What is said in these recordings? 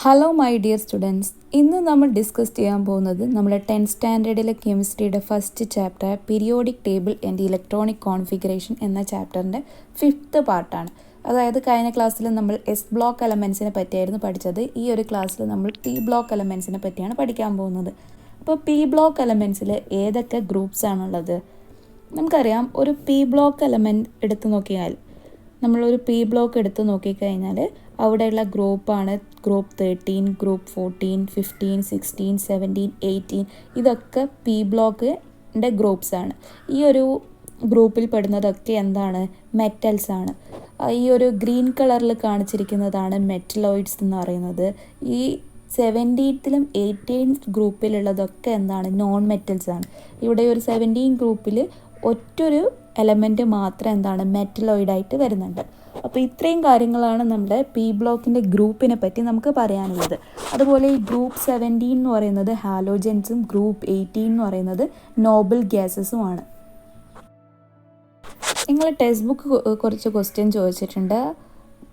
Hello my dear students, ഇന്ന് നമ്മൾ discuss ചെയ്യാൻ പോകുന്നത് നമ്മുടെ 10th സ്റ്റാൻഡേർഡിലെ കെമിസ്ട്രിയുടെ first chapter periodic table and electronic configuration എന്ന ചാപ്റ്ററിൻ്റെ 5th പാർട്ടാണ്. അതായത് കഴിഞ്ഞ ക്ലാസ്സിൽ നമ്മൾ എസ് ബ്ലോക്ക് എലമെൻസിനെ പറ്റിയായിരുന്നു പഠിച്ചത്. ഈ ഒരു ക്ലാസ്സിൽ നമ്മൾ പി ബ്ലോക്ക് എലമെൻസിനെ പറ്റിയാണ് പഠിക്കാൻ പോകുന്നത്. അപ്പോൾ പി ബ്ലോക്ക് എലമെൻസിൽ ഏതൊക്കെ ഗ്രൂപ്പ്സ് ആണുള്ളത്? നമുക്കറിയാം, ഒരു പി ബ്ലോക്ക് എലമെൻറ്റ് എടുത്ത് നോക്കിയാൽ, നമ്മളൊരു പി ബ്ലോക്ക് എടുത്ത് നോക്കിക്കഴിഞ്ഞാൽ അവിടെയുള്ള ഗ്രൂപ്പാണ് ഗ്രൂപ്പ് 13, ഗ്രൂപ്പ് 14, 15, 16, 17, 18. ഇതൊക്കെ പി ബ്ലോക്കിൻ്റെ ഗ്രൂപ്പ്സാണ്. ഈ ഒരു ഗ്രൂപ്പിൽ പെടുന്നതൊക്കെ എന്താണ്? മെറ്റൽസ് ആണ്. ഈ ഒരു ഗ്രീൻ കളറിൽ കാണിച്ചിരിക്കുന്നതാണ് മെറ്റലോയിഡ്സ് എന്ന് പറയുന്നത്. ഈ 17th-ലും 18th ഗ്രൂപ്പിലുള്ളതൊക്കെ എന്താണ്? നോൺ മെറ്റൽസ് ആണ്. ഇവിടെ ഒരു 17 ഗ്രൂപ്പിൽ ഒറ്റൊരു എലമെൻറ്റ് മാത്രം എന്താണ്? മെറ്റലോയിഡായിട്ട് വരുന്നുണ്ട്. അപ്പോൾ ഇത്രയും കാര്യങ്ങളാണ് നമ്മുടെ പി ബ്ലോക്കിൻ്റെ ഗ്രൂപ്പിനെ പറ്റി നമുക്ക് പറയാനുള്ളത്. അതുപോലെ ഈ ഗ്രൂപ്പ് 17 എന്ന് പറയുന്നത് ഹാലോജൻസും ഗ്രൂപ്പ് 18 എന്ന് പറയുന്നത് നോബിൾ ഗ്യാസസുമാണ്. നിങ്ങൾ ടെക്സ്റ്റ് ബുക്ക് കുറച്ച് ക്വസ്റ്റ്യൻ ചോദിച്ചിട്ടുണ്ട്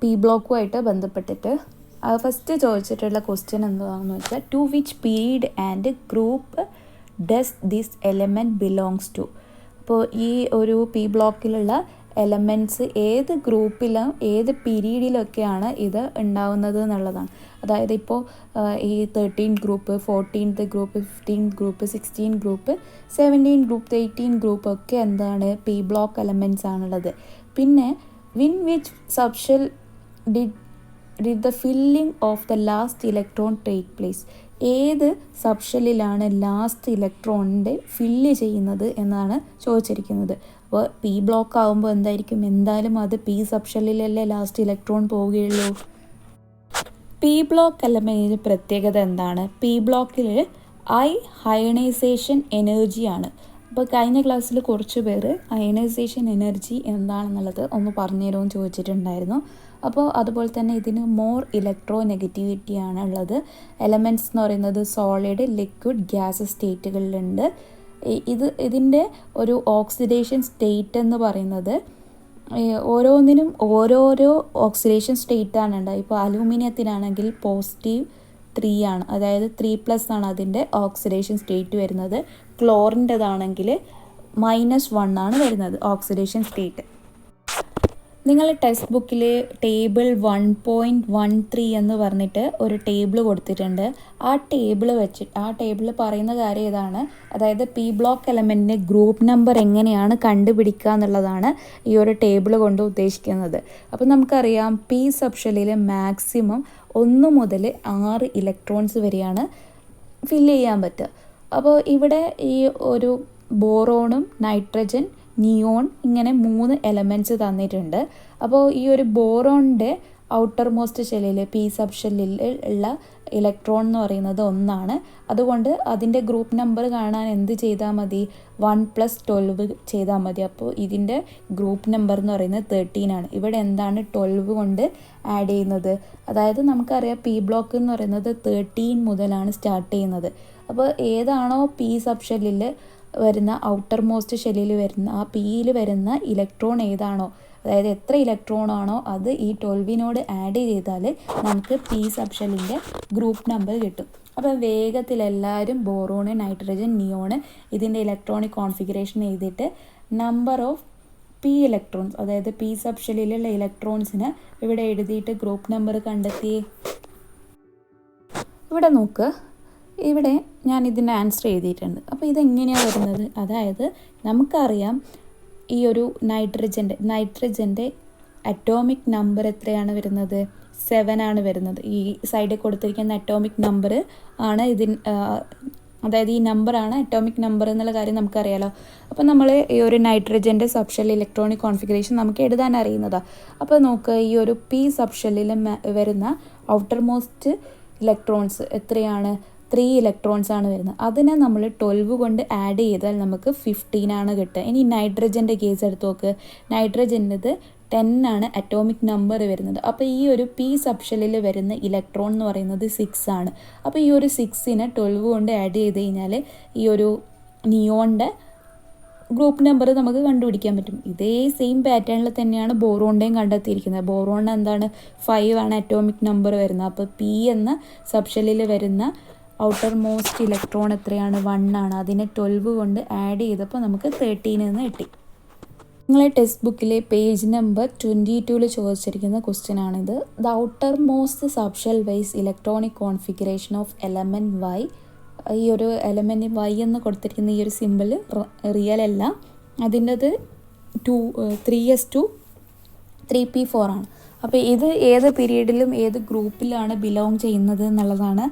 പി ബ്ലോക്കുമായിട്ട് ബന്ധപ്പെട്ടിട്ട്. ഫസ്റ്റ് ചോദിച്ചിട്ടുള്ള ക്വസ്റ്റ്യൻ എന്താണെന്ന് വെച്ചാൽ, to which period and group does this element belongs to? അപ്പോൾ ഈ ഒരു പി ബ്ലോക്കിലുള്ള എലമെൻറ്റ്സ് ഏത് ഗ്രൂപ്പിലും ഏത് പീരീഡിലൊക്കെയാണ് ഇത് ഉണ്ടാവുന്നത് എന്നുള്ളതാണ്. അതായത് ഇപ്പോൾ ഈ 13 group, 14th group, 15th group, 16 group, 17 group, 18 group ഒക്കെ എന്താണ്? പി ബ്ലോക്ക് എലമെൻറ്റ്സ് ആണുള്ളത്. പിന്നെ win which subshell did the filling of the last electron take place? ഏത് സബ്ഷെല്ലിലാണ് ലാസ്റ്റ് ഇലക്ട്രോണിൻ്റെ ഫില്ല് ചെയ്യുന്നത് എന്നാണ് ചോദിച്ചിരിക്കുന്നത്. അപ്പോൾ പി ബ്ലോക്ക് ആകുമ്പോൾ എന്തായാലും അത് പി സബ്ഷെല്ലിലല്ലേ ലാസ്റ്റ് ഇലക്ട്രോൺ പോവുകയുള്ളൂ. പി ബ്ലോക്ക് എലമെൻറ്റിൻ്റെ പ്രത്യേകത എന്താണ്? പി ബ്ലോക്കിൽ അയണൈസേഷൻ എനർജിയാണ്. അപ്പോൾ കഴിഞ്ഞ ക്ലാസ്സിൽ കുറച്ച് പേര് അയണൈസേഷൻ എനർജി എന്താണെന്നുള്ളത് ഒന്ന് പറഞ്ഞു തരുമെന്ന് ചോദിച്ചിട്ടുണ്ടായിരുന്നു. അപ്പോൾ അതുപോലെ തന്നെ ഇതിന് മോർ ഇലക്ട്രോ നെഗറ്റിവിറ്റിയാണ് ഉള്ളത്. എലമെൻറ്റ്സ് എന്ന് പറയുന്നത് സോളിഡ്, ലിക്വിഡ്, ഗ്യാസ് സ്റ്റേറ്റുകളിലുണ്ട്. ഇതിൻ്റെ ഒരു ഓക്സിഡേഷൻ സ്റ്റേറ്റ് എന്ന് പറയുന്നത് ഓരോന്നിനും ഓരോരോ ഓക്സിഡേഷൻ സ്റ്റേറ്റാണ് ഉണ്ടാവുക. ഇപ്പോൾ അലൂമിനിയത്തിനാണെങ്കിൽ +3 ആണ്, അതായത് 3+ ആണ് അതിൻ്റെ ഓക്സിഡേഷൻ സ്റ്റേറ്റ് വരുന്നത്. ക്ലോറിൻ്റെതാണെങ്കിൽ -1 ആണ് വരുന്നത് ഓക്സിഡേഷൻ സ്റ്റേറ്റ്. നിങ്ങൾ ടെക്സ്റ്റ് ബുക്കിൽ ടേബിൾ 1.13 എന്ന് പറഞ്ഞിട്ട് ഒരു ടേബിൾ കൊടുത്തിട്ടുണ്ട്. ആ ടേബിൾ പറയുന്ന കാര്യം ഇതാണ്. അതായത് പി ബ്ലോക്ക് എലമെൻറ്റിൻ്റെ ഗ്രൂപ്പ് നമ്പർ എങ്ങനെയാണ് കണ്ടുപിടിക്കുക എന്നുള്ളതാണ് ഈ ഒരു ടേബിൾ കൊണ്ട് ഉദ്ദേശിക്കുന്നത്. അപ്പോൾ നമുക്കറിയാം, പി സബ്ഷെല്ലിൽ മാക്സിമം 1 മുതൽ 6 ഇലക്ട്രോൺസ് വരെയാണ് ഫില്ല് ചെയ്യാൻ പറ്റുക. അപ്പോൾ ഇവിടെ ഈ ഒരു ബോറോണും നൈട്രജൻ, നിയോൺ, ഇങ്ങനെ 3 എലമെൻറ്റ്സ് തന്നിട്ടുണ്ട്. അപ്പോൾ ഈ ഒരു ബോറോണിൻ്റെ ഔട്ടർ മോസ്റ്റ് ഷെല്ലിൽ, പി സബ് ഷെല്ലിൽ ഉള്ള ഇലക്ട്രോൺ എന്ന് പറയുന്നത് 1 ആണ്. അതുകൊണ്ട് അതിൻ്റെ ഗ്രൂപ്പ് നമ്പർ കാണാൻ എന്ത് ചെയ്താൽ മതി? 1 + 12 ചെയ്താൽ മതി. അപ്പോൾ ഇതിൻ്റെ ഗ്രൂപ്പ് നമ്പർ എന്ന് പറയുന്നത് 13 ആണ്. ഇവിടെ എന്താണ് 12 കൊണ്ട് ആഡ് ചെയ്യുന്നത്? അതായത് നമുക്കറിയാം, പി ബ്ലോക്ക് എന്ന് പറയുന്നത് 13 മുതലാണ് സ്റ്റാർട്ട് ചെയ്യുന്നത്. അപ്പോൾ ഏതാണോ പി സബ് ഷെല്ലിൽ വരുന്ന, ഔട്ടർ മോസ്റ്റ് ഷെല്ലിൽ വരുന്ന, ആ പിയിൽ വരുന്ന ഇലക്ട്രോൺ ഏതാണോ, അതായത് എത്ര ഇലക്ട്രോൺ ആണോ അത് ഈ 12നോട് ആഡ് ചെയ്താൽ നമുക്ക് പി സബ് ഷെല്ലിൻ്റെ ഗ്രൂപ്പ് നമ്പർ കിട്ടും. അപ്പോൾ വേഗത്തിൽ എല്ലാവരും ബോറോണ്, നൈട്രജൻ, നിയോണ് ഇതിൻ്റെ ഇലക്ട്രോണിക് കോൺഫിഗറേഷൻ എഴുതിയിട്ട് നമ്പർ ഓഫ് പി ഇലക്ട്രോൺസ്, അതായത് പി സബ് ഷെല്ലിലുള്ള ഇലക്ട്രോൺസിന് ഇവിടെ എഴുതിയിട്ട് ഗ്രൂപ്പ് നമ്പർ കണ്ടെത്തി. ഇവിടെ നോക്ക്, ഇവിടെ ഞാൻ ഇതിൻ്റെ ആൻസർ എഴുതിയിട്ടുണ്ട്. അപ്പോൾ ഇതെങ്ങനെയാണ് വരുന്നത്? അതായത് നമുക്കറിയാം, ഈ ഒരു നൈട്രജൻ്റെ അറ്റോമിക് നമ്പർ എത്രയാണ് വരുന്നത്? 7 ആണ് വരുന്നത്. ഈ സൈഡിൽ കൊടുത്തിരിക്കുന്ന അറ്റോമിക് നമ്പർ ആണ് അതായത് ഈ നമ്പറാണ് അറ്റോമിക് നമ്പർ എന്നുള്ള കാര്യം നമുക്കറിയാലോ. അപ്പോൾ നമ്മൾ ഈ ഒരു നൈട്രജൻ്റെ സബ്ഷെൽ ഇലക്ട്രോണിക് കോൺഫിഗറേഷൻ നമുക്ക് എഴുതാൻ അറിയുന്നതാണ്. അപ്പോൾ നോക്കുക, ഈ ഒരു പി സബ്ഷെല്ലിൽ വരുന്ന ഔട്ടർ മോസ്റ്റ് ഇലക്ട്രോൺസ് എത്രയാണ്? 3 ഇലക്ട്രോൺസ് ആണ് വരുന്നത്. അതിനെ നമ്മൾ 12 കൊണ്ട് ആഡ് ചെയ്താൽ നമുക്ക് 15 ആണ് കിട്ടുക. ഇനി നൈട്രജൻ്റെ കേസ് എടുത്ത് നോക്ക്. നൈട്രജൻ്റെത് 10 ആണ് അറ്റോമിക് നമ്പർ വരുന്നത്. അപ്പോൾ ഈ ഒരു പി സബ്ഷെല്ലിൽ വരുന്ന ഇലക്ട്രോൺ എന്ന് പറയുന്നത് 6 ആണ്. അപ്പോൾ ഈ ഒരു 6നെ 12 കൊണ്ട് ആഡ് ചെയ്ത് കഴിഞ്ഞാൽ ഈ ഒരു നിയോണിൻ്റെ ഗ്രൂപ്പ് നമ്പർ നമുക്ക് കണ്ടുപിടിക്കാൻ പറ്റും. ഇതേ സെയിം പാറ്റേണിൽ തന്നെയാണ് ബോറോണിൻ്റെയും കണ്ടെത്തിയിരിക്കുന്നത്. ബോറോണിന് എന്താണ് 5 ആണ് അറ്റോമിക് നമ്പർ വരുന്നത്. അപ്പോൾ പി എന്ന സബ്ഷെല്ലിൽ വരുന്ന ഔട്ടർ മോസ്റ്റ് ഇലക്ട്രോൺ എത്രയാണ്? 1 ആണ്. അതിനെ 12 കൊണ്ട് ആഡ് ചെയ്തപ്പോൾ നമുക്ക് 13 എന്ന് കിട്ടി. നിങ്ങളെ ടെക്സ്റ്റ് ബുക്കിലെ പേജ് നമ്പർ 22 ചോദിച്ചിരിക്കുന്ന ക്വസ്റ്റ്യൻ ആണിത്. The outermost subshell wise electronic configuration of element Y. ഈ ഒരു എലമെൻറ്റ് വൈ എന്ന് കൊടുത്തിരിക്കുന്ന ഈ ഒരു സിമ്പിൾ റിയൽ അല്ല. അതിൻ്റെത് 3s2 3p4 ആണ്. അപ്പോൾ ഇത് ഏത് പീരീഡിലും ഏത് ഗ്രൂപ്പിലാണ് ബിലോങ് ചെയ്യുന്നത് എന്നുള്ളതാണ്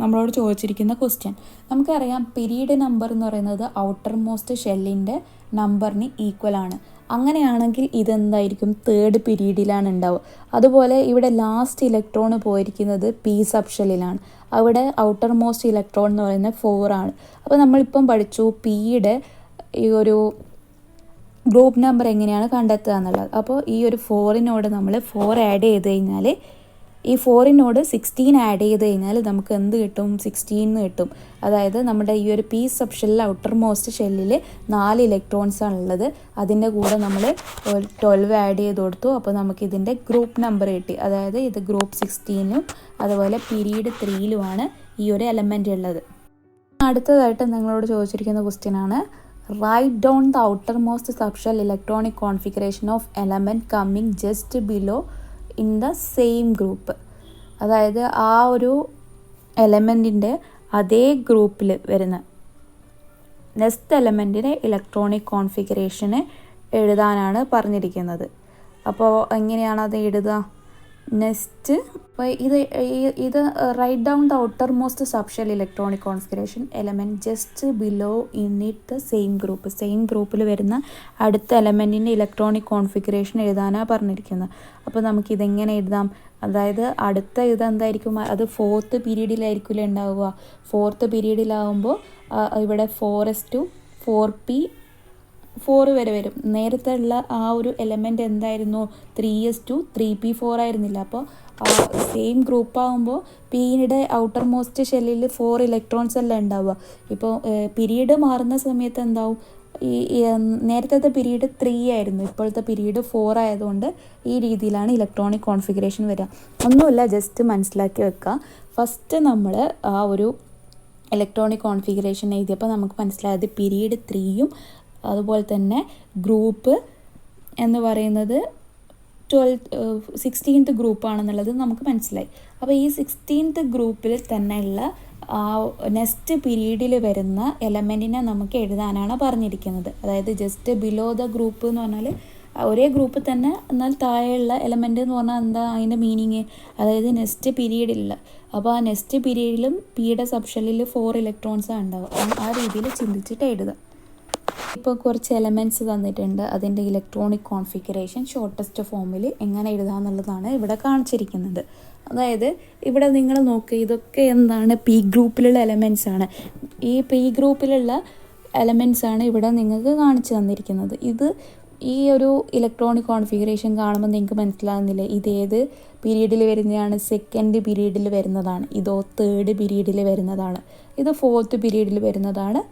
നമ്മളോട് ചോദിച്ചിരിക്കുന്ന ക്വസ്റ്റ്യൻ. നമുക്കറിയാം പീരീഡ് നമ്പർ എന്ന് പറയുന്നത് ഔട്ടർ മോസ്റ്റ് ഷെല്ലിൻ്റെ നമ്പറിന് ഈക്വൽ ആണ്. അങ്ങനെയാണെങ്കിൽ ഇതെന്തായിരിക്കും? 3rd പീരീഡിലാണ് ഉണ്ടാവുക. അതുപോലെ ഇവിടെ ലാസ്റ്റ് ഇലക്ട്രോൺ പോയിരിക്കുന്നത് പി സബ്ഷെല്ലിലാണ്. അവിടെ ഔട്ടർ മോസ്റ്റ് ഇലക്ട്രോൺ എന്ന് പറയുന്നത് 4 ആണ്. അപ്പോൾ നമ്മളിപ്പം പഠിച്ചു പിയുടെ ഈ ഒരു ഗ്രൂപ്പ് നമ്പർ എങ്ങനെയാണ് കണ്ടെത്തുക എന്നുള്ളത്. അപ്പോൾ ഈ ഒരു 4നോട് നമ്മൾ 4 ആഡ് ചെയ്ത് കഴിഞ്ഞാൽ, ഈ 4നോട് 16 ആഡ് ചെയ്ത് കഴിഞ്ഞാൽ നമുക്ക് എന്ത് കിട്ടും? 16 കിട്ടും. അതായത് നമ്മുടെ ഈ ഒരു പി സബ്ഷെല്ലിൽ ഔട്ടർ മോസ്റ്റ് ഷെല്ലിൽ 4 ഇലക്ട്രോൺസ് ആണുള്ളത്. അതിൻ്റെ കൂടെ നമ്മൾ 12 ആഡ് ചെയ്ത് കൊടുത്തു. അപ്പോൾ നമുക്കിതിൻ്റെ ഗ്രൂപ്പ് നമ്പർ കിട്ടി. അതായത് ഇത് ഗ്രൂപ്പ് 16 അതുപോലെ പീരീഡ് 3 ഈ ഒരു എലമെൻ്റ് ഉള്ളത്. അടുത്തതായിട്ട് നിങ്ങളോട് ചോദിച്ചിരിക്കുന്ന ക്വസ്റ്റ്യൻ ആണ്, write down the outermost subshell electronic configuration of element coming just below in the same group. അതായത് ആ ഒരു എലമെൻറ്റിൻ്റെ അതേ ഗ്രൂപ്പിൽ വരുന്ന നെക്സ്റ്റ് എലമെൻറ്റിൻ്റെ ഇലക്ട്രോണിക് കോൺഫിഗറേഷന് എഴുതാനാണ് പറഞ്ഞിരിക്കുന്നത്. അപ്പോൾ എങ്ങനെയാണ് അത് എഴുതുക? നെക്സ്റ്റ് ഇത് write down the outermost subshell electronic configuration element just below in it the same group. Same ഗ്രൂപ്പിൽ വരുന്ന അടുത്ത എലമെൻറ്റിൻ്റെ ഇലക്ട്രോണിക് കോൺഫിഗറേഷൻ എഴുതാനാണ് പറഞ്ഞിരിക്കുന്നത്. അപ്പോൾ നമുക്കിതെങ്ങനെ എഴുതാം? അതായത് അടുത്ത ഇതെന്തായിരിക്കും? അത് 4th പീരീഡിലായിരിക്കില്ല ഉണ്ടാവുക. 4th പീരീഡിലാവുമ്പോൾ ഇവിടെ 4s2 4p4 വരെ വരും. നേരത്തെ ഉള്ള ആ ഒരു എലമെൻ്റ് എന്തായിരുന്നു? 3s2 3p4 ആയിരുന്നില്ല. അപ്പോൾ സെയിം ഗ്രൂപ്പ് ആകുമ്പോൾ പിയുടെ ഔട്ടർ മോസ്റ്റ് ഷെല്ലിൽ 4 ഇലക്ട്രോൺസ് അല്ല ഉണ്ടാവുക. ഇപ്പോൾ പീരീഡ് മാറുന്ന സമയത്ത് എന്താവും? ഈ നേരത്തെ പീരീഡ് 3 ആയിരുന്നു, ഇപ്പോഴത്തെ പീരീഡ് 4 ആയതുകൊണ്ട് ഈ രീതിയിലാണ് ഇലക്ട്രോണിക് കോൺഫിഗറേഷൻ വരിക. ഒന്നുമില്ല, ജസ്റ്റ് മനസ്സിലാക്കി വെക്കുക. ഫസ്റ്റ് നമ്മൾ ആ ഒരു ഇലക്ട്രോണിക് കോൺഫിഗറേഷൻ എഴുതിയപ്പോൾ നമുക്ക് മനസ്സിലായത് പീരീഡ് 3 അതുപോലെ തന്നെ ഗ്രൂപ്പ് എന്ന് പറയുന്നത് 16th ഗ്രൂപ്പാണെന്നുള്ളത് നമുക്ക് മനസ്സിലായി. അപ്പോൾ ഈ 16th ഗ്രൂപ്പിൽ തന്നെയുള്ള ആ നെക്സ്റ്റ് പീരീഡിൽ വരുന്ന എലമെൻറ്റിനെ നമുക്ക് എഴുതാനാണ് പറഞ്ഞിരിക്കുന്നത്. അതായത് ജസ്റ്റ് ബിലോ ദ ഗ്രൂപ്പ് എന്ന് പറഞ്ഞാൽ ഒരേ ഗ്രൂപ്പ് തന്നെ എന്നാൽ താഴെയുള്ള എലമെൻ്റ് എന്ന് പറഞ്ഞാൽ എന്താ അതിൻ്റെ മീനിങ്? അതായത് നെക്സ്റ്റ് പീരീഡിലുള്ള. അപ്പോൾ ആ നെക്സ്റ്റ് പീരീഡിലും പിയുടെ സബ്ഷെല്ലിൽ 4 ഇലക്ട്രോൺസാണ് ഉണ്ടാവുക. ആ രീതിയിൽ ചിന്തിച്ചിട്ട് എഴുതുക. ഇപ്പോൾ കുറച്ച് എലമെൻറ്റ്സ് തന്നിട്ടുണ്ട്. അതിൻ്റെ ഇലക്ട്രോണിക് കോൺഫിഗറേഷൻ ഷോർട്ടസ്റ്റ് ഫോമിൽ എങ്ങനെ എഴുതാമെന്നുള്ളതാണ് ഇവിടെ കാണിച്ചിരിക്കുന്നത്. അതായത് ഇവിടെ നിങ്ങൾ നോക്കുക, ഇതൊക്കെ എന്താണ്? പി ഗ്രൂപ്പിലുള്ള എലമെൻറ്റ്സ് ആണ്. ഈ പി ഗ്രൂപ്പിലുള്ള എലമെൻറ്റ്സ് ആണ് ഇവിടെ നിങ്ങൾക്ക് കാണിച്ചു തന്നിരിക്കുന്നത്. ഈ ഒരു ഇലക്ട്രോണിക് കോൺഫിഗറേഷൻ കാണുമ്പോൾ നിങ്ങൾക്ക് മനസ്സിലാകുന്നില്ലേ ഇതേത് പീരീഡിൽ വരുന്നതാണ്? 2nd പീരീഡിൽ വരുന്നതാണ്. ഇതോ 3rd പീരീഡിൽ വരുന്നതാണ്. ഇത് 4th പീരീഡിൽ വരുന്നതാണ്.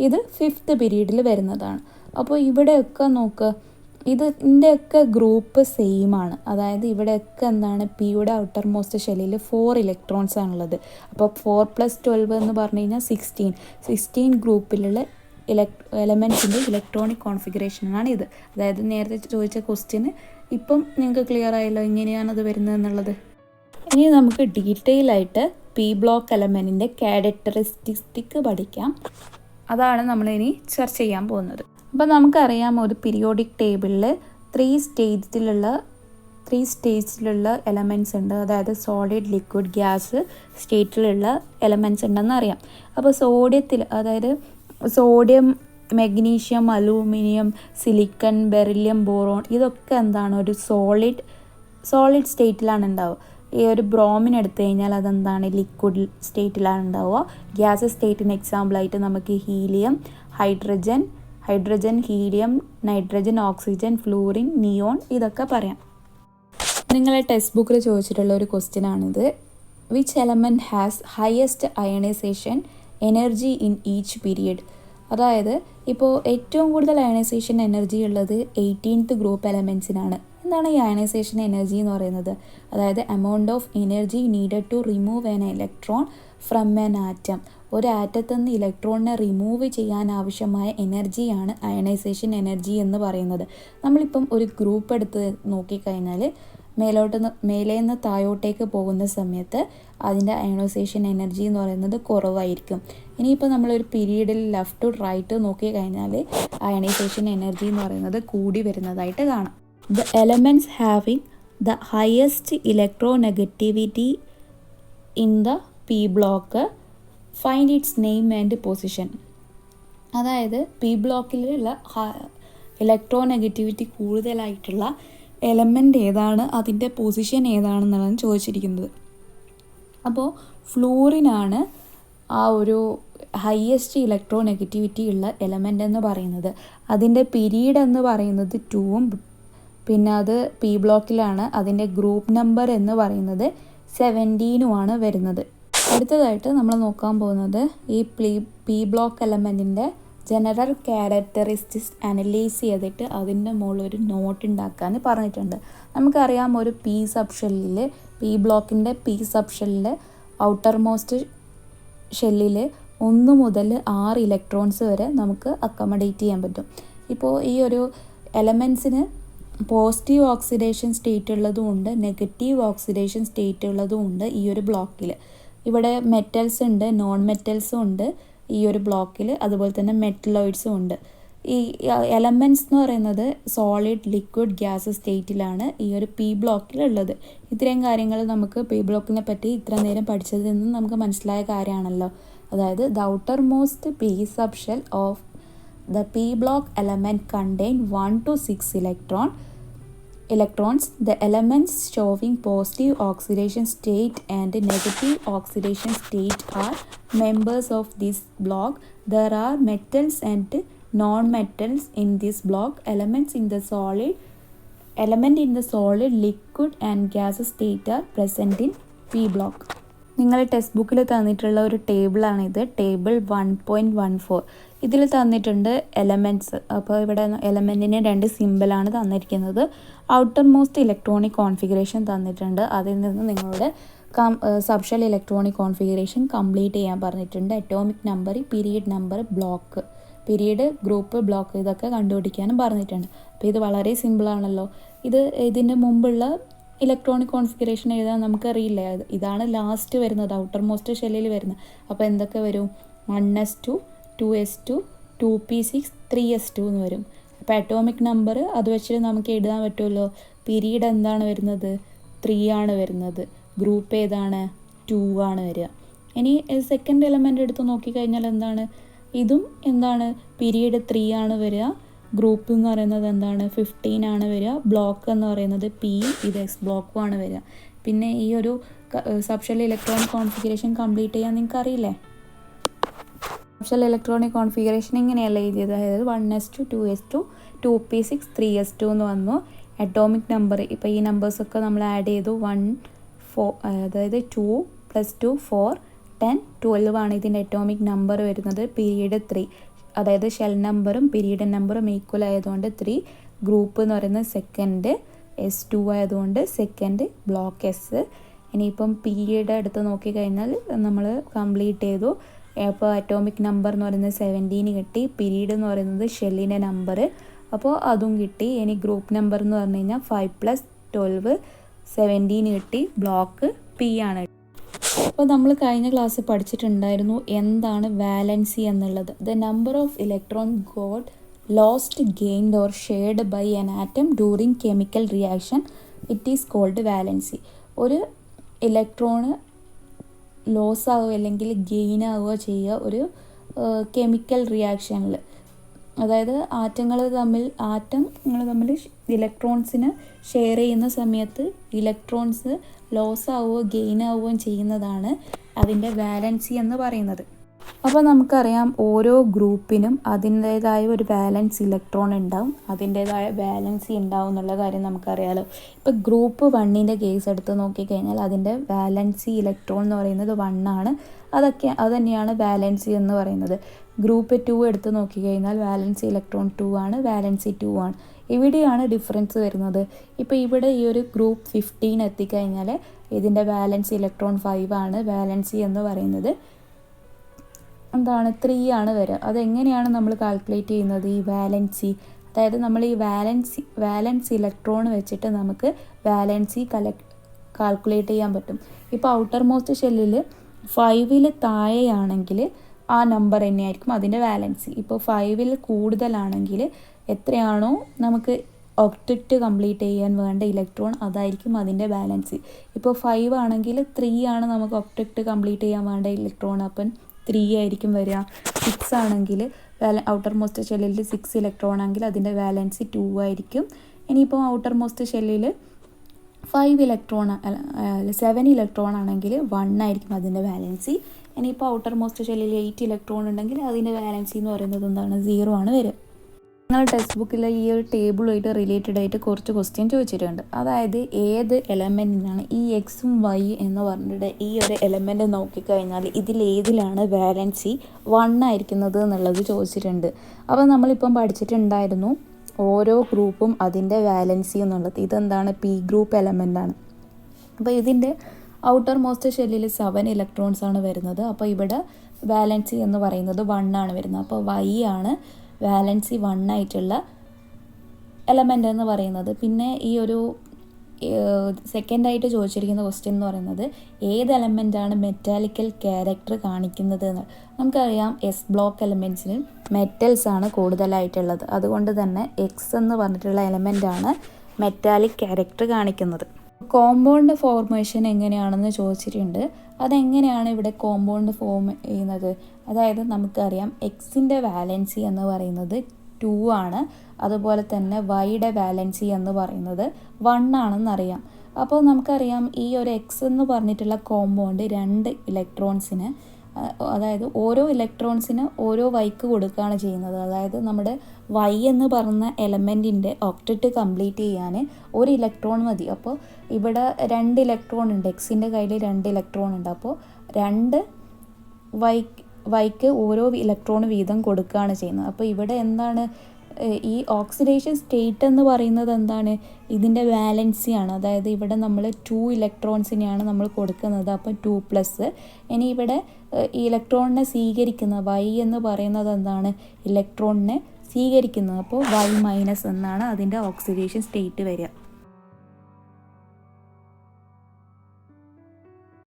ഇത് 5th പീരീഡിൽ വരുന്നതാണ്. അപ്പോൾ ഇവിടെയൊക്കെ നോക്കുക, ഇതിൻ്റെയൊക്കെ ഗ്രൂപ്പ് സെയിം ആണ്. അതായത് ഇവിടെയൊക്കെ എന്താണ്? പിയുടെ ഔട്ടർ മോസ്റ്റ് ഷെല്ലിൽ 4 ഇലക്ട്രോൺസ് ആണുള്ളത്. അപ്പോൾ 4 + 12 എന്ന് പറഞ്ഞു കഴിഞ്ഞാൽ 16 ഗ്രൂപ്പിലുള്ള എലമെൻറ്റ്സിൻ്റെ ഇലക്ട്രോണിക് കോൺഫിഗറേഷനാണ് ഇത്. അതായത് നേരത്തെ ചോദിച്ച ക്വസ്റ്റ്യന് ഇപ്പം നിങ്ങൾക്ക് ക്ലിയർ ആയല്ലോ എങ്ങനെയാണത് വരുന്നത് എന്നുള്ളത്. ഇനി നമുക്ക് ഡീറ്റെയിൽ ആയിട്ട് പി ബ്ലോക്ക് എലമെൻറ്റിൻ്റെ ക്യാരക്ടറിസ്റ്റിക് പഠിക്കാം. അതാണ് നമ്മളിനി ചർച്ച ചെയ്യാൻ പോകുന്നത്. അപ്പോൾ നമുക്കറിയാം ഒരു പീരിയോഡിക് ടേബിളിൽ 3 സ്റ്റേജിലുള്ള എലമെൻറ്റ്സ് ഉണ്ട്. അതായത് സോളിഡ്, ലിക്വിഡ്, ഗ്യാസ് സ്റ്റേറ്റിലുള്ള എലമെൻറ്റ്സ് ഉണ്ടെന്ന് അറിയാം. അപ്പോൾ അതായത് sodium, magnesium, aluminium, silicon, beryllium, boron ഇതൊക്കെ എന്താണ്? ഒരു സോളിഡ് സ്റ്റേറ്റിലാണ് ഉണ്ടാവുക. ഈ ഒരു ബ്രോമിൻ എടുത്തു കഴിഞ്ഞാൽ അതെന്താണ്? ലിക്വിഡ് സ്റ്റേറ്റിലാണ് ഉണ്ടാവുക. ഗ്യാസ് സ്റ്റേറ്റിന് എക്സാമ്പിളായിട്ട് നമുക്ക് helium, hydrogen, helium, nitrogen, oxygen, fluorine, neon ഇതൊക്കെ പറയാം. നിങ്ങളെ ടെക്സ്റ്റ് ബുക്കിൽ ചോദിച്ചിട്ടുള്ള ഒരു ക്വസ്റ്റ്യൻ ആണിത്. Which element has highest ionisation energy in each period? അതായത് ഇപ്പോൾ ഏറ്റവും കൂടുതൽ അയണൈസേഷൻ എനർജി ഉള്ളത് 18th ഗ്രൂപ്പ് എലമെൻസിനാണ്. എന്താണ് ഈ അയണൈസേഷൻ എനർജി എന്ന് പറയുന്നത്? അതായത് amount of energy needed to remove an electron from an atom. ഒരു ആറ്റത്തിൽ നിന്ന് ഇലക്ട്രോണിനെ റിമൂവ് ചെയ്യാൻ ആവശ്യമായ എനർജിയാണ് അയണൈസേഷൻ എനർജി എന്ന് പറയുന്നത്. നമ്മളിപ്പം ഒരു ഗ്രൂപ്പ് എടുത്ത് നോക്കിക്കഴിഞ്ഞാൽ മേലേന്ന് താഴോട്ടേക്ക് പോകുന്ന സമയത്ത് അതിൻ്റെ അയണൈസേഷൻ എനർജി എന്ന് പറയുന്നത് കുറവായിരിക്കും. ഇനിയിപ്പോൾ നമ്മളൊരു പീരീഡിൽ ലെഫ്റ്റ് ടു റൈറ്റ് നോക്കിക്കഴിഞ്ഞാൽ അയണൈസേഷൻ എനർജി എന്ന് പറയുന്നത് കൂടി വരുന്നതായിട്ട് കാണാം. The elements having the highest electronegativity in the p block find its name and position. അതായത് പി ബ്ലോക്കിലുള്ള ഇലക്ട്രോനെഗറ്റിവിറ്റി കൂടുതലായിട്ടുള്ള എലമെൻ്റ് ഏതാണ്, അതിൻ്റെ പൊസിഷൻ ഏതാണെന്നുള്ളതാണ് ചോദിച്ചിരിക്കുന്നത്. അപ്പോൾ ഫ്ലൂറിനാണ് ആ ഒരു ഹയസ്റ്റ് ഇലക്ട്രോനെഗറ്റിവിറ്റി ഉള്ള എലമെൻ്റ് എന്ന് പറയുന്നത്. അതിൻ്റെ പീരീഡ് എന്ന് പറയുന്നത് 2ഉം പിന്നെ അത് പി ബ്ലോക്കിലാണ്. അതിൻ്റെ ഗ്രൂപ്പ് നമ്പർ എന്ന് പറയുന്നത് 17ഉമാണ് വരുന്നത്. അടുത്തതായിട്ട് നമ്മൾ നോക്കാൻ പോകുന്നത് ഈ പി ബ്ലോക്ക് എലമെൻറ്റിൻ്റെ ജനറൽ ക്യാരക്ടറിസ്റ്റിക്സ് അനലൈസ് ചെയ്തിട്ട് അതിൻ്റെ മുകളിൽ ഒരു നോട്ട് ഉണ്ടാക്കാൻ പറഞ്ഞിട്ടുണ്ട്. നമുക്കറിയാം ഒരു പി സബ്ഷെല്ലിൽ പി ബ്ലോക്കിൻ്റെ പി സബ്ഷെല്ലിൽ ഔട്ടർ മോസ്റ്റ് ഷെല്ലിൽ 1 മുതൽ 6 ഇലക്ട്രോൺസ് വരെ നമുക്ക് അക്കോമഡേറ്റ് ചെയ്യാൻ പറ്റും. ഇപ്പോൾ ഈ ഒരു എലമെൻസിന് പോസിറ്റീവ് ഓക്സിഡേഷൻ സ്റ്റേറ്റ് ഉള്ളതും ഉണ്ട്, നെഗറ്റീവ് ഓക്സിഡേഷൻ സ്റ്റേറ്റ് ഉള്ളതും ഉണ്ട് ഈ ഒരു ബ്ലോക്കിൽ. ഇവിടെ മെറ്റൽസ് ഉണ്ട്, നോൺ മെറ്റൽസും ഉണ്ട് ഈ ഒരു ബ്ലോക്കിൽ, അതുപോലെ തന്നെ മെറ്റലോയിഡ്സും ഉണ്ട്. ഈ എലമെൻറ്റ്സ് എന്ന് പറയുന്നത് സോളിഡ്, ലിക്വിഡ്, ഗ്യാസ് സ്റ്റേറ്റിലാണ് ഈ ഒരു പി ബ്ലോക്കിൽ ഉള്ളത്. ഇത്രയും കാര്യങ്ങൾ നമുക്ക് പി ബ്ലോക്കിനെ പറ്റി ഇത്ര നേരം പഠിച്ചതിൽ നിന്ന് നമുക്ക് മനസ്സിലായ കാര്യമാണല്ലോ. അതായത് the outer most P subshell of the p block element contain 1 to 6 electrons. The elements showing positive oxidation state and negative oxidation state are members of this block. There are metals and non-metals in this block. Elements in the solid, liquid and gas state are present in p block. നിങ്ങൾ text ബുക്കിൽ തന്നിട്ടുള്ള ഒരു ടേബിളാണിത്, table 1.14. ഇതിൽ തന്നിട്ടുണ്ട് elements. അപ്പോൾ ഇവിടെ എലമെൻറ്റിന് 2 സിമ്പിളാണ് തന്നിരിക്കുന്നത്. ഔട്ടർ മോസ്റ്റ് ഇലക്ട്രോണിക് കോൺഫിഗറേഷൻ തന്നിട്ടുണ്ട്. അതിൽ നിന്ന് നിങ്ങളുടെ സബ്ഷെൽ ഇലക്ട്രോണിക് കോൺഫിഗറേഷൻ കംപ്ലീറ്റ് ചെയ്യാൻ പറഞ്ഞിട്ടുണ്ട്. Atomic number, period number, block, period, group, block ഇതൊക്കെ കണ്ടുപിടിക്കാനും പറഞ്ഞിട്ടുണ്ട്. അപ്പോൾ ഇത് വളരെ സിമ്പിളാണല്ലോ. ഇതിൻ്റെ മുമ്പുള്ള ഇലക്ട്രോണിക് കോൺഫിഗറേഷൻ എഴുതാൻ നമുക്കറിയില്ല. ഇതാണ് ലാസ്റ്റ് വരുന്നത്, ഔട്ടർ മോസ്റ്റ് ഷെല്ലിൽ വരുന്നത്. അപ്പോൾ എന്തൊക്കെ വരും? 1s2, 2s2, 2p6, 3s2 എന്ന് വരും. അപ്പോൾ അറ്റോമിക് നമ്പർ അത് വെച്ചിട്ട് നമുക്ക് എഴുതാൻ പറ്റുമല്ലോ. പീരീഡ് എന്താണ് വരുന്നത്? 3 ആണ് വരുന്നത്. ഗ്രൂപ്പ് ഏതാണ്? 2 ആണ് വരിക. ഇനി സെക്കൻഡ് എലമെൻ്റ് എടുത്ത് നോക്കിക്കഴിഞ്ഞാൽ എന്താണ്? ഇതും എന്താണ്? പീരീഡ് 3 ആണ് വരിക. ഗ്രൂപ്പ് എന്ന് പറയുന്നത് എന്താണ്? 15 ആണ് വരിക. ബ്ലോക്ക് എന്ന് പറയുന്നത് പി, ഇത് എസ് ബ്ലോക്കും ആണ് വരിക. പിന്നെ ഈ ഒരു സബ്ഷെൽ ഇലക്ട്രോണിക് കോൺഫിഗറേഷൻ കംപ്ലീറ്റ് ചെയ്യാൻ നിങ്ങൾക്ക് അറിയില്ലേ? സബ്ഷെൽ ഇലക്ട്രോണിക് കോൺഫിഗറേഷൻ ഇങ്ങനെയല്ല എഴുതിയത്. അതായത് 1s2, 2s2, 2p6, 3s2 എന്ന് വന്നു. അറ്റോമിക് നമ്പർ ഇപ്പോൾ ഈ നമ്പേഴ്സൊക്കെ നമ്മൾ ആഡ് ചെയ്തു. 1, 4, അതായത് 2 + 2, 4, 10, 12 ആണ് ഇതിൻ്റെ അറ്റോമിക് നമ്പർ വരുന്നത്. പീരീഡ് 3, അതായത് ഷെൽ നമ്പറും പീരീഡ് നമ്പറും ഈക്വൽ ആയതുകൊണ്ട് 3. ഗ്രൂപ്പ് എന്ന് പറയുന്നത് സെക്കൻഡ്, S2 ആയതുകൊണ്ട് സെക്കൻഡ്, ബ്ലോക്ക് എസ്. ഇനിയിപ്പം പീരീഡ് എടുത്ത് നോക്കിക്കഴിഞ്ഞാൽ നമ്മൾ കംപ്ലീറ്റ് ചെയ്തു. അപ്പോൾ അറ്റോമിക് നമ്പർ എന്ന് പറയുന്നത് 17 കിട്ടി. പീരീഡ് എന്ന് പറയുന്നത് ഷെല്ലിൻ്റെ നമ്പർ, അപ്പോൾ അതും കിട്ടി. ഇനി ഗ്രൂപ്പ് നമ്പർ എന്ന് പറഞ്ഞു കഴിഞ്ഞാൽ 5 + 12, 17 കിട്ടി. ബ്ലോക്ക് പി ആണ്. അപ്പോൾ നമ്മൾ കഴിഞ്ഞ ക്ലാസ്സിൽ പഠിച്ചിട്ടുണ്ടായിരുന്നു എന്താണ് വാലൻസി എന്നുള്ളത്. The number of electron got lost, gained or shared by an atom during chemical reaction, it is called valency. ഒരു ഇലക്ട്രോണ് ലോസ് ആവുക അല്ലെങ്കിൽ ഗെയിൻ ആവുക ചെയ്യുക ഒരു കെമിക്കൽ റിയാക്ഷനിൽ. അതായത് ആറ്റങ്ങൾ തമ്മിൽ ഇലക്ട്രോൺസിന് ഷെയർ ചെയ്യുന്ന സമയത്ത് ഇലക്ട്രോൺസ് ലോസ് ആവുകയോ ഗെയിൻ ആവുകയും ചെയ്യുന്നതാണ് അതിൻ്റെ വാലൻസി എന്ന് പറയുന്നത്. അപ്പോൾ നമുക്കറിയാം ഓരോ ഗ്രൂപ്പിനും അതിൻ്റേതായ ഒരു വാലൻസ് ഇലക്ട്രോൺ ഉണ്ടാവും, അതിൻ്റേതായ വാലൻസി ഉണ്ടാവും എന്നുള്ള കാര്യം നമുക്കറിയാമല്ലോ. ഇപ്പോൾ ഗ്രൂപ്പ് 1ൻ്റെ കേസ് എടുത്ത് നോക്കിക്കഴിഞ്ഞാൽ അതിൻ്റെ വാലൻസി ഇലക്ട്രോൺ എന്ന് പറയുന്നത് 1 ആണ്. അത് തന്നെയാണ് വാലൻസി എന്ന് പറയുന്നത്. ഗ്രൂപ്പ് 2 എടുത്ത് നോക്കിക്കഴിഞ്ഞാൽ വാലൻസി ഇലക്ട്രോൺ 2 ആണ്, വാലൻസി 2 ആണ്. ഇവിടെയാണ് ഡിഫറൻസ് വരുന്നത്. ഇപ്പോൾ ഇവിടെ ഈ ഒരു ഗ്രൂപ്പ് 15 എത്തിക്കഴിഞ്ഞാൽ ഇതിൻ്റെ വാലൻസി ഇലക്ട്രോൺ 5 ആണ്, വാലൻസി എന്ന് പറയുന്നത് എന്താണ് 3 ആണ് വരിക. അതെങ്ങനെയാണ് നമ്മൾ കാൽക്കുലേറ്റ് ചെയ്യുന്നത്? ഈ വാലൻസി, അതായത് നമ്മൾ ഈ വാലൻസ് ഇലക്ട്രോൺ വെച്ചിട്ട് നമുക്ക് വാലൻസി കാൽക്കുലേറ്റ് ചെയ്യാൻ പറ്റും. ഇപ്പോൾ ഔട്ടർ മോസ്റ്റ് ഷെല്ലിൽ 5ൽ താഴെയാണെങ്കിൽ ആ നമ്പർ തന്നെയായിരിക്കും അതിൻ്റെ വാലൻസി. ഇപ്പോൾ 5ൽ കൂടുതലാണെങ്കിൽ എത്രയാണോ നമുക്ക് ഒക്ടറ്റ് കംപ്ലീറ്റ് ചെയ്യാൻ വേണ്ട ഇലക്ട്രോൺ അതായിരിക്കും അതിൻ്റെ വാലൻസി. ഇപ്പോൾ 5 ആണെങ്കിൽ 3 ആണ് നമുക്ക് ഒക്ടറ്റ് കംപ്ലീറ്റ് ചെയ്യാൻ വേണ്ട ഇലക്ട്രോൺ, അപ്പം 3 ആയിരിക്കും വരിക. 6 ആണെങ്കിൽ ഔട്ടർ മോസ്റ്റ് ഷെല്ലിൽ 6 ഇലക്ട്രോൺ ആണെങ്കിൽ അതിൻ്റെ വാലൻസി 2 ആയിരിക്കും. ഇനിയിപ്പോൾ ഔട്ടർ മോസ്റ്റ് ഷെല്ലിൽ 7 ഇലക്ട്രോൺ ആണെങ്കിൽ 1 ആയിരിക്കും അതിൻ്റെ വാലൻസി. ഇനിയിപ്പോൾ ഔട്ടർ മോസ്റ്റ് ഷെല്ലിൽ 8 ഇലക്ട്രോൺ ഉണ്ടെങ്കിൽ അതിൻ്റെ വാലൻസി എന്ന് പറയുന്നത് എന്താണ്? 0 ആണ് വരിക. നിങ്ങൾ ടെക്സ്റ്റ് ബുക്കിൽ ഈ ഒരു ടേബിളുമായിട്ട് റിലേറ്റഡ് ആയിട്ട് കുറച്ച് ക്വസ്റ്റ്യൻ ചോദിച്ചിട്ടുണ്ട്. അതായത് ഏത് എലമെൻറ്റിനാണ് ഈ എക്സും വൈ എന്ന് പറഞ്ഞിട്ട് ഈ ഒരു എലമെൻറ്റ് നോക്കിക്കഴിഞ്ഞാൽ ഇതിലേതിലാണ് വാലൻസി 1 ആയിരിക്കുന്നത് എന്നുള്ളത് ചോദിച്ചിട്ടുണ്ട്. അപ്പോൾ നമ്മളിപ്പം പഠിച്ചിട്ടുണ്ടായിരുന്നു ഓരോ ഗ്രൂപ്പും അതിൻ്റെ വാലൻസി എന്നുള്ളത്. ഇതെന്താണ്? പി ഗ്രൂപ്പ് എലമെൻ്റാണ്. അപ്പോൾ ഇതിൻ്റെ ഔട്ടർ മോസ്റ്റ് ഷെല്ലിൽ 7 ഇലക്ട്രോൺസ് ആണ് വരുന്നത്. അപ്പോൾ ഇവിടെ വാലൻസി എന്ന് പറയുന്നത് 1 ആണ് വരുന്നത്. അപ്പോൾ വൈ ആണ് വാലൻസി 1 ആയിട്ടുള്ള എലമെൻ്റ് എന്ന് പറയുന്നത്. പിന്നെ ഈ ഒരു സെക്കൻഡായിട്ട് ചോദിച്ചിരിക്കുന്ന ക്വസ്റ്റ്യൻ എന്ന് പറയുന്നത് ഏത് എലമെൻ്റാണ് മെറ്റാലിക്കൽ ക്യാരക്ടർ കാണിക്കുന്നത് എന്ന്. നമുക്കറിയാം എസ് ബ്ലോക്ക് എലമെൻറ്റ്സിന് മെറ്റൽസ് ആണ് കൂടുതലായിട്ടുള്ളത്. അതുകൊണ്ട് തന്നെ എക്സ് എന്ന് പറഞ്ഞിട്ടുള്ള എലമെൻ്റാണ് മെറ്റാലിക് ക്യാരക്ടർ കാണിക്കുന്നത്. കോമ്പൗണ്ട് ഫോർമേഷൻ എങ്ങനെയാണെന്ന് ചോദിച്ചിട്ടുണ്ട്. അതെങ്ങനെയാണ് ഇവിടെ കോമ്പൗണ്ട് ഫോം ചെയ്യുന്നത്? അതായത് നമുക്കറിയാം എക്സിൻ്റെ വാലൻസി എന്ന് പറയുന്നത് 2 ആണ്, അതുപോലെ തന്നെ വൈയുടെ വാലൻസി എന്ന് പറയുന്നത് 1 ആണെന്നറിയാം. അപ്പോൾ നമുക്കറിയാം ഈ ഒരു എക്സ് എന്ന് പറഞ്ഞിട്ടുള്ള കോമ്പൗണ്ട് 2 ഇലക്ട്രോൺസിന്, അതായത് ഓരോ ഇലക്ട്രോൺസിന് ഓരോ വൈക്ക് കൊടുക്കുകയാണ് ചെയ്യുന്നത്. അതായത് നമ്മുടെ വൈ എന്ന് പറഞ്ഞ എലമെൻറ്റിൻ്റെ ഒക്ടറ്റ് കംപ്ലീറ്റ് ചെയ്യാൻ 1 ഇലക്ട്രോൺ മതി. അപ്പോൾ ഇവിടെ 2 ഇലക്ട്രോൺ ഉണ്ട്, എക്സിൻ്റെ കയ്യിൽ 2 ഇലക്ട്രോൺ ഉണ്ട്. അപ്പോൾ 2 വൈക്ക് ഓരോ ഇലക്ട്രോൺ വീതം കൊടുക്കുകയാണ് ചെയ്യുന്നത്. അപ്പോൾ ഇവിടെ എന്താണ് ഈ ഓക്സിഡേഷൻ സ്റ്റേറ്റ് എന്ന് പറയുന്നത് എന്താണ്? ഇതിൻ്റെ വാലൻസിയാണ്. അതായത് ഇവിടെ നമ്മൾ 2 ഇലക്ട്രോൺസിനെയാണ് നമ്മൾ കൊടുക്കുന്നത്. അപ്പോൾ 2+. ഇനി ഇവിടെ ഈ ഇലക്ട്രോണിനെ സ്വീകരിക്കുന്ന വൈ എന്ന് പറയുന്നത് എന്താണ്? ഇലക്ട്രോണിനെ സ്വീകരിക്കുന്നത്. അപ്പോൾ y- എന്നാണ് അതിൻ്റെ ഓക്സിഡേഷൻ സ്റ്റേറ്റ് വരിക.